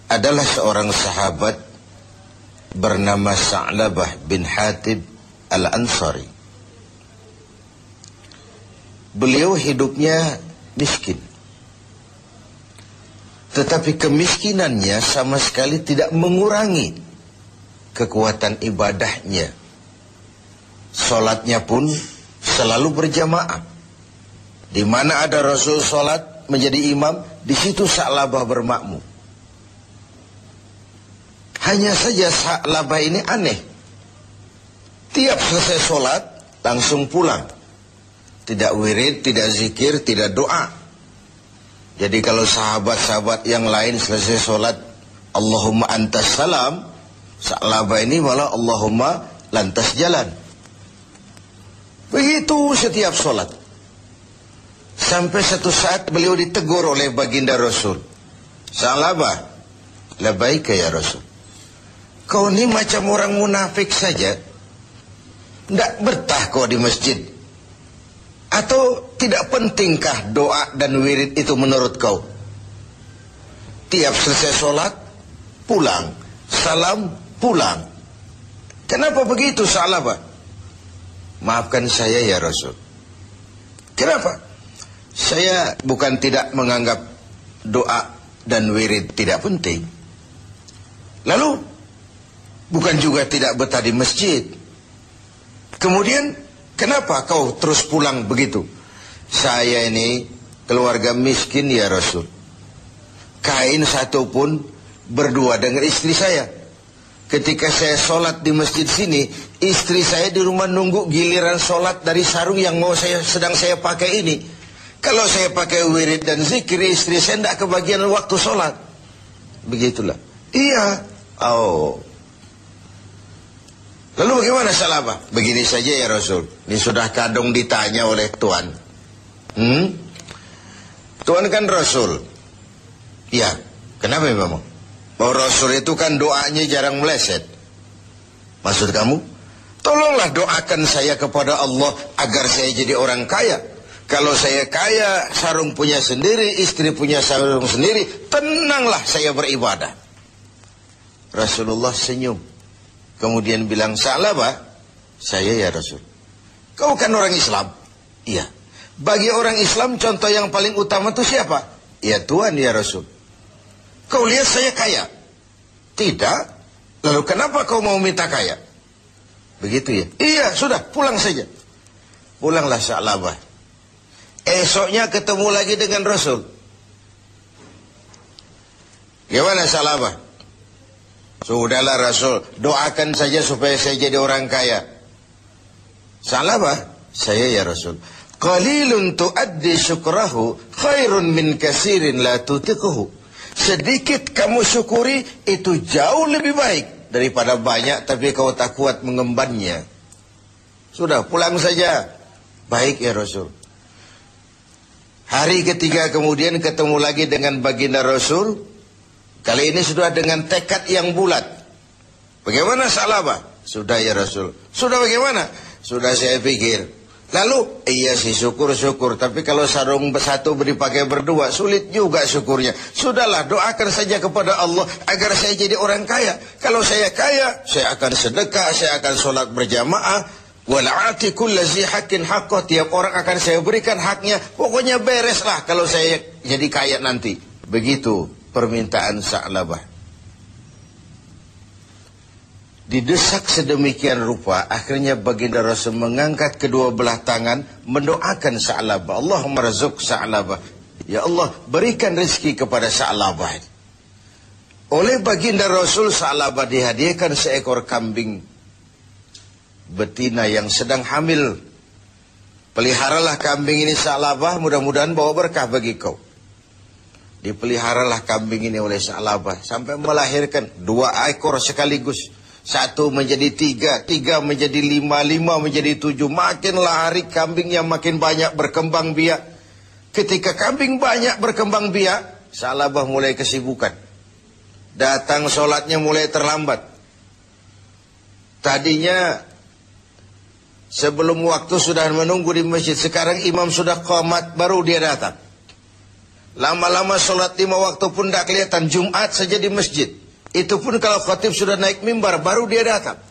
adalah seorang sahabat bernama Sa'labah bin Hatib Al-Ansari. Beliau hidupnya miskin, tetapi kemiskinannya sama sekali tidak mengurangi kekuatan ibadahnya. Salatnya pun selalu berjamaah. Di mana ada Rasul salat menjadi imam, di situ Sa'labah bermakmum. Hanya saja Sa'labah ini aneh. Tiap selesai salat langsung pulang. Tidak wirid, tidak zikir, tidak doa. Jadi kalau sahabat-sahabat yang lain selesai salat Allahumma antas salam, Sa'labah ini malah Allahumma lantas jalan. Begitu setiap salat. Sampai satu saat beliau ditegur oleh baginda Rasul. Sa'labah, labaika ya Rasul. Kau ini macam orang munafik saja. Tidak betah kau di masjid. Atau tidak pentingkah doa dan wirid itu menurut kau? Tiap selesai sholat, pulang. Salam, pulang. Kenapa begitu Sa'labah? Maafkan saya ya Rasul. Kenapa? Saya bukan tidak menganggap doa dan wirid tidak penting. Lalu, bukan juga tidak betah di masjid. Kemudian, kenapa kau terus pulang begitu? Saya ini keluarga miskin ya Rasul. Kain satu pun berdua dengan istri saya. Ketika saya sholat di masjid sini, istri saya di rumah nunggu giliran sholat dari sarung yang sedang saya pakai ini. Kalau saya pakai wirid dan zikir, istri saya tidak kebagian waktu sholat. Begitulah. Iya. Oh. Lalu bagaimana Sa'labah? Begini saja ya Rasul. Ini sudah kadung ditanya oleh Tuhan. Tuhan kan Rasul. Ya. Kenapa memang? Bahwa Rasul itu kan doanya jarang meleset. Maksud kamu? Tolonglah doakan saya kepada Allah agar saya jadi orang kaya. Kalau saya kaya, sarung punya sendiri, istri punya sarung sendiri, tenanglah saya beribadah. Rasulullah senyum. Kemudian bilang, Sa'labah, saya ya Rasul. Kau kan orang Islam? Iya. Bagi orang Islam, contoh yang paling utama itu siapa? Ya Tuhan ya Rasul. Kau lihat saya kaya? Tidak. Lalu kenapa kau mau minta kaya? Begitu ya? Iya, sudah, pulang saja. Pulanglah Sa'labah. Esoknya ketemu lagi dengan Rasul. Gimana Sa'labah? Sudahlah Rasul, doakan saja supaya saya jadi orang kaya. Sa'labah, saya ya Rasul. Qalilun tuaddi syukrahu khairun min kasirin la tutiquhu. Sedikit kamu syukuri itu jauh lebih baik daripada banyak tapi kau tak kuat mengembannya. Sudah, pulang saja. Baik ya Rasul. Hari ketiga kemudian ketemu lagi dengan baginda Rasul. Kali ini sudah dengan tekad yang bulat. Bagaimana Sa'labah? Sudah ya Rasul. Sudah bagaimana? Sudah saya pikir. Lalu, iya sih syukur-syukur. Tapi kalau sarung satu dipakai berdua, sulit juga syukurnya. Sudahlah, doakan saja kepada Allah agar saya jadi orang kaya. Kalau saya kaya, saya akan sedekah, saya akan sholat berjamaah. Wal'ati kulla zi haqqin haqqah. Tiap orang akan saya berikan haknya. Pokoknya bereslah kalau saya jadi kaya nanti. Begitu permintaan Sa'labah. Didesak sedemikian rupa, akhirnya baginda Rasul mengangkat kedua belah tangan, mendoakan Sa'labah. Allahumma razuk Sa'labah. Ya Allah, berikan rezeki kepada Sa'labah. Oleh baginda Rasul, Sa'labah dihadiahkan seekor kambing betina yang sedang hamil. Peliharalah kambing ini Sa'labah, mudah-mudahan bawa berkah bagi kau. Dipeliharalah kambing ini oleh Sa'labah sampai melahirkan 2 ekor sekaligus. 1 menjadi 3, 3 menjadi 5, 5 menjadi 7. Makinlah hari kambingnya makin banyak berkembang biak. Ketika kambing banyak berkembang biak, Sa'labah mulai kesibukan. Datang sholatnya mulai terlambat. Tadinya sebelum waktu sudah menunggu di masjid. Sekarang imam sudah qamat, baru dia datang. Lama-lama sholat 5 waktu pun tidak kelihatan. Jumat saja di masjid. Itu pun kalau khatib sudah naik mimbar, baru dia datang.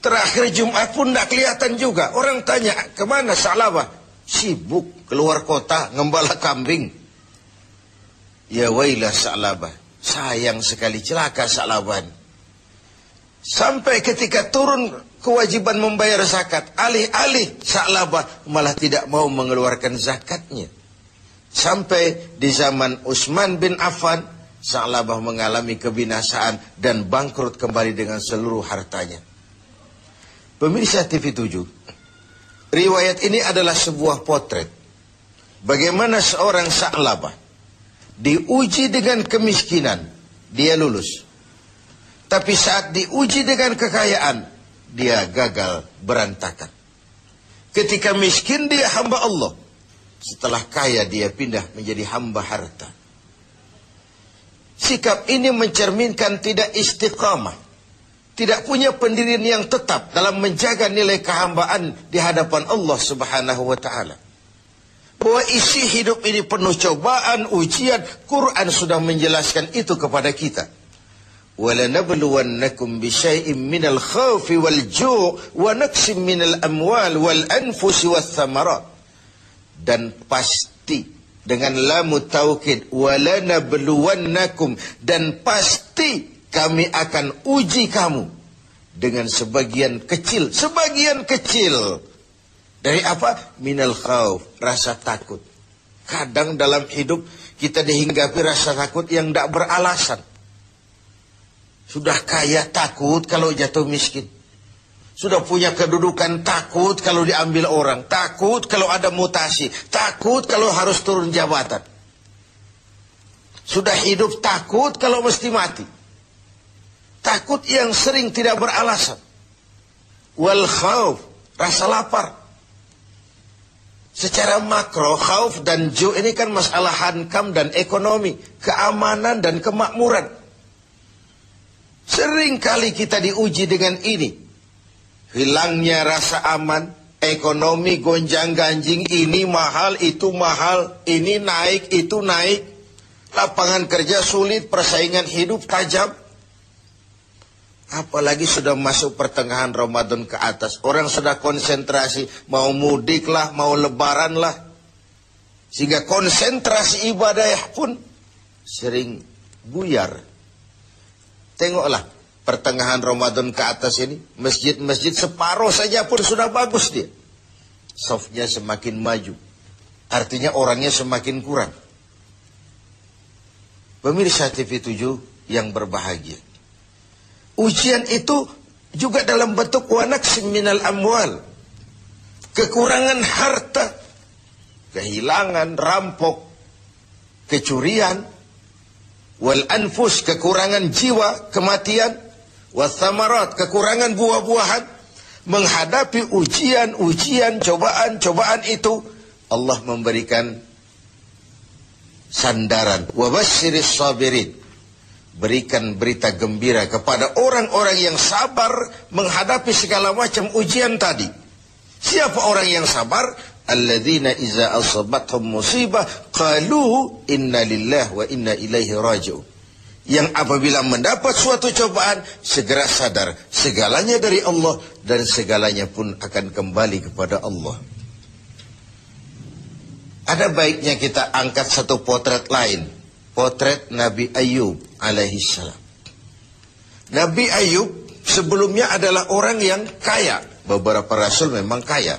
Terakhir Jumat pun tidak kelihatan juga. Orang tanya, kemana Sa'labah? Sibuk keluar kota, ngembala kambing. Ya wailah Sa'labah. Sayang sekali, celaka Sa'labah. Sampai ketika turun kewajiban membayar zakat, alih-alih Sa'labah malah tidak mau mengeluarkan zakatnya. Sampai di zaman Utsman bin Affan, Sa'labah mengalami kebinasaan dan bangkrut kembali dengan seluruh hartanya. Pemirsa TV7, riwayat ini adalah sebuah potret bagaimana seorang Sa'labah diuji dengan kemiskinan, dia lulus. Tapi saat diuji dengan kekayaan, dia gagal, berantakan. Ketika miskin dia hamba Allah. Setelah kaya dia pindah menjadi hamba harta. Sikap ini mencerminkan tidak istiqamah. Tidak punya pendirian yang tetap dalam menjaga nilai kehambaan di hadapan Allah Subhanahu wa ta'ala. Bahwa isi hidup ini penuh cobaan, ujian. Quran sudah menjelaskan itu kepada kita. وَلَنَبْلُوَنَّكُمْ بِشَيْءٍ مِّنَ الْخَوْفِ وَالْجُوعِ وَنَقْصٍ مِّنَ الْأَمْوَالِ وَالْأَنْفُسِ وَالثَّمَرَاتِ. Dan pasti dengan lamu taukid, وَلَنَبْلُوَنَّكُمْ, dan pasti kami akan uji kamu dengan sebagian kecil dari apa? Minal khauf, rasa takut. Kadang dalam hidup kita dihinggapi rasa takut yang tidak beralasan. Sudah kaya takut kalau jatuh miskin. Sudah punya kedudukan takut kalau diambil orang. Takut kalau ada mutasi. Takut kalau harus turun jabatan. Sudah hidup takut kalau mesti mati. Takut yang sering tidak beralasan. Wal khauf, rasa lapar. Secara makro, khauf dan ju' ini kan masalah hankam dan ekonomi, keamanan dan kemakmuran. Sering kali kita diuji dengan ini. Hilangnya rasa aman, ekonomi gonjang-ganjing, ini mahal, itu mahal, ini naik, itu naik. Lapangan kerja sulit, persaingan hidup tajam. Apalagi sudah masuk pertengahan Ramadan ke atas. Orang sudah konsentrasi, mau mudik lah, mau lebaran lah. Sehingga konsentrasi ibadah pun sering buyar. Tengoklah, pertengahan Ramadan ke atas ini, masjid-masjid separuh saja pun sudah bagus dia. Safnya semakin maju. Artinya orangnya semakin kurang. Pemirsa TV7 yang berbahagia. Ujian itu juga dalam bentuk wanaksim minal amwal. Kekurangan harta, kehilangan, rampok, kecurian, wal anfus, kekurangan jiwa, kematian, wal thamarat, kekurangan buah-buahan. Menghadapi ujian-ujian, cobaan-cobaan itu, Allah memberikan sandaran. Wabasyiris sabirin. Berikan berita gembira kepada orang-orang yang sabar menghadapi segala macam ujian tadi. Siapa orang yang sabar? Alladzina iza asabathum musibah qalu inna lillahi wa inna ilaihi raji'un. Yang apabila mendapat suatu cobaan segera sadar segalanya dari Allah dan segalanya pun akan kembali kepada Allah. Ada baiknya kita angkat satu potret lain. Potret Nabi Ayub alaihissalam. Nabi Ayub sebelumnya adalah orang yang kaya. Beberapa rasul memang kaya.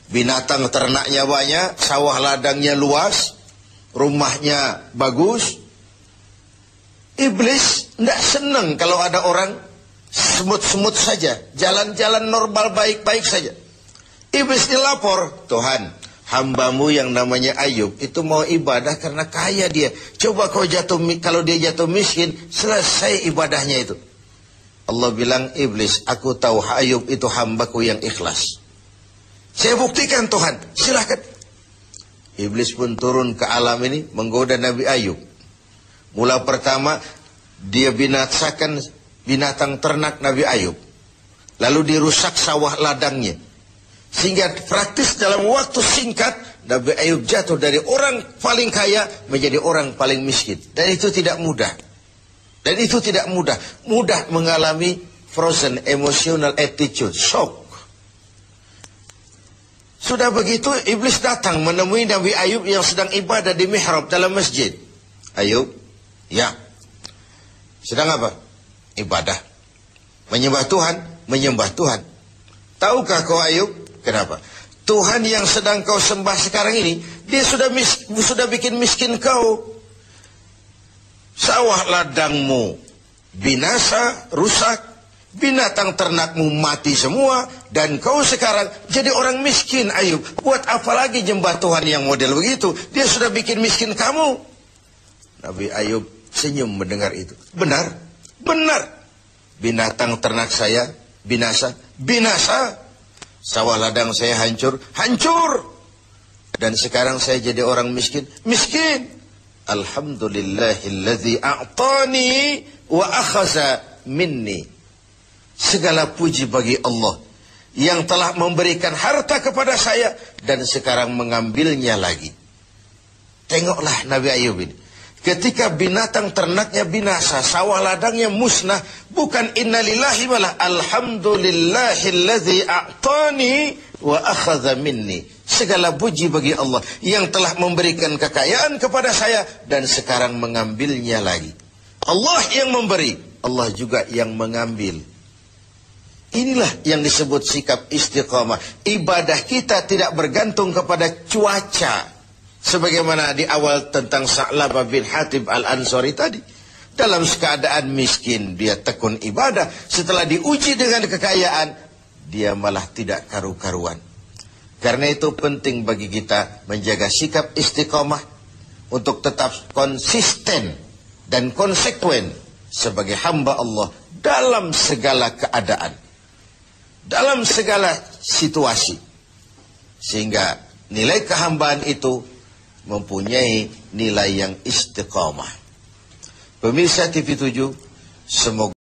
Binatang ternaknya banyak, sawah ladangnya luas, rumahnya bagus. Iblis tidak senang kalau ada orang semut-semut saja, jalan-jalan normal baik-baik saja. Iblis dilapor, Tuhan, hambamu yang namanya Ayub itu mau ibadah karena kaya dia. Coba kau kalau dia jatuh miskin, selesai ibadahnya itu. Allah bilang, iblis, aku tahu Ayub itu hambaku yang ikhlas. Saya buktikan Tuhan, silahkan. Iblis pun turun ke alam ini menggoda Nabi Ayub. Mula pertama dia binasakan binatang ternak Nabi Ayub. Lalu dirusak sawah ladangnya. Sehingga praktis dalam waktu singkat Nabi Ayub jatuh dari orang paling kaya menjadi orang paling miskin. Dan itu tidak mudah. Dan itu tidak mudah. Mudah mengalami frozen emotional attitude, shock. Sudah begitu, iblis datang menemui Nabi Ayub yang sedang ibadah di mihrab dalam masjid. Ayub, ya. Sedang apa? Ibadah. Menyembah Tuhan, menyembah Tuhan. Tahukah kau Ayub? Kenapa? Tuhan yang sedang kau sembah sekarang ini, dia sudah bikin miskin kau. Sawah ladangmu binasa, rusak. Binatang ternakmu mati semua. Dan kau sekarang jadi orang miskin Ayub. Buat apa lagi nyembah Tuhan yang model begitu? Dia sudah bikin miskin kamu. Nabi Ayub senyum mendengar itu. Benar, benar. Binatang ternak saya binasa, binasa. Sawah ladang saya hancur, hancur. Dan sekarang saya jadi orang miskin, miskin. Alhamdulillahilladzi a'tani wa akhaza minni. Segala puji bagi Allah yang telah memberikan harta kepada saya dan sekarang mengambilnya lagi. Tengoklah Nabi Ayub ini. Ketika binatang ternaknya binasa, sawah ladangnya musnah, bukan innalillahi malah alhamdulillahilladzi a'tani wa akhadha minni. Segala puji bagi Allah yang telah memberikan kekayaan kepada saya dan sekarang mengambilnya lagi. Allah yang memberi, Allah juga yang mengambil. Inilah yang disebut sikap istiqamah. Ibadah kita tidak bergantung kepada cuaca. Sebagaimana di awal tentang Sa'labah bin Hatib al-Ansari tadi. Dalam keadaan miskin, dia tekun ibadah. Setelah diuji dengan kekayaan, dia malah tidak karu-karuan. Karena itu penting bagi kita menjaga sikap istiqamah untuk tetap konsisten dan konsekuen sebagai hamba Allah dalam segala keadaan. Dalam segala situasi. Sehingga nilai kehambaan itu mempunyai nilai yang istiqamah. Pemirsa TV7, semoga